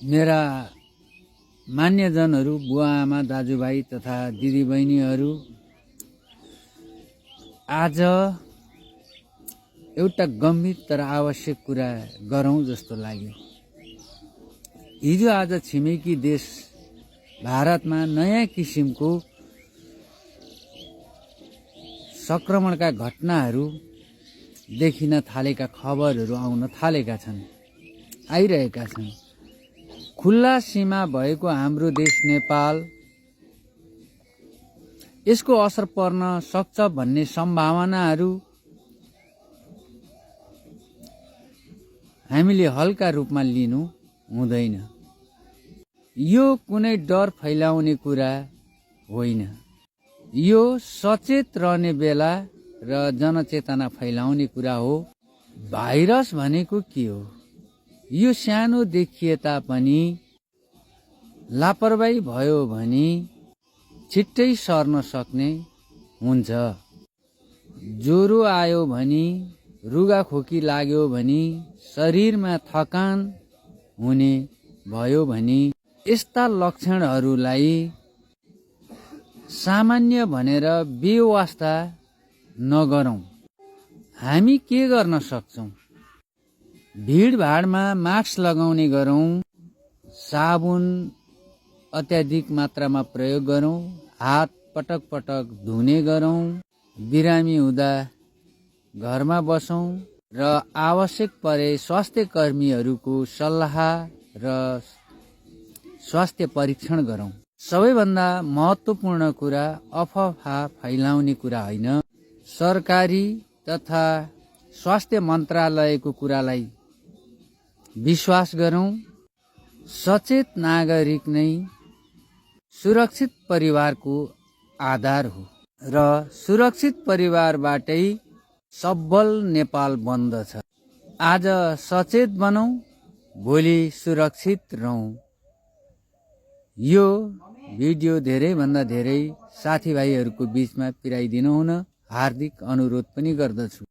मेरा मान्यजनहरू, बुवा आमा, दाजुभाइ तथा दिदीबहिनीहरू, आज एउटा गम्भीर तर आवश्यक कुरा गरौँ जस्तो लाग्यो। हिजो आज छिमेकी देश भारतमा नयाँ किसिमको संक्रमणका घटनाहरू देखिन थालेका खबरहरू आउन थालेका छन्, आइरहेका छन्। खुल्ला सीमा भएको हाम्रो देश नेपाल यसको असर पर्न सक्छ भन्ने सम्भावनाहरू हामीले हल्का रूपमा लिनु हुँदैन। यो कुनै डर फैलाउने कुरा होइन। यो सचेत रहने बेला र जनचेतना फैलाउने कुरा हो। भाइरस भनेको के हो? यो सानो देखिए तापनि लापरवाही भयो भने छिट्टै सर्न सक्ने हुन्छ। ज्वरो आयो भने, रुगाखोकी लाग्यो भने, शरीरमा थकान हुने भयो भने यस्ता लक्षणहरूलाई सामान्य भनेर बेवास्ता नगरौं। हामी के गर्न सक्छौं? भीडभाडमा मास्क लगाउने गरौं, साबुन अत्याधिक मात्रामा प्रयोग गरौं, हात पटक पटक धुने गरौं, बिरामी हुँदा घरमा बसौं र आवश्यक परे स्वास्थ्य कर्मीहरूको सल्लाह र स्वास्थ्य परीक्षण गरौं। सबैभन्दा महत्त्वपूर्ण कुरा अफवाह फैलाउने कुरा होइन, सरकारी तथा स्वास्थ्य मन्त्रालयको कुरालाई विश्वास गरौं। सचेत नागरिक नै सुरक्षित परिवारको आधार हो र सुरक्षित परिवारबाटै सबल नेपाल बन्दछ। आज सचेत बनौं, भोलि सुरक्षित रहौं। यो भिडियो धेरैभन्दा धेरै साथीभाइहरूको बीचमा पुर्याइदिनु हुन हार्दिक अनुरोध पनि गर्दछु।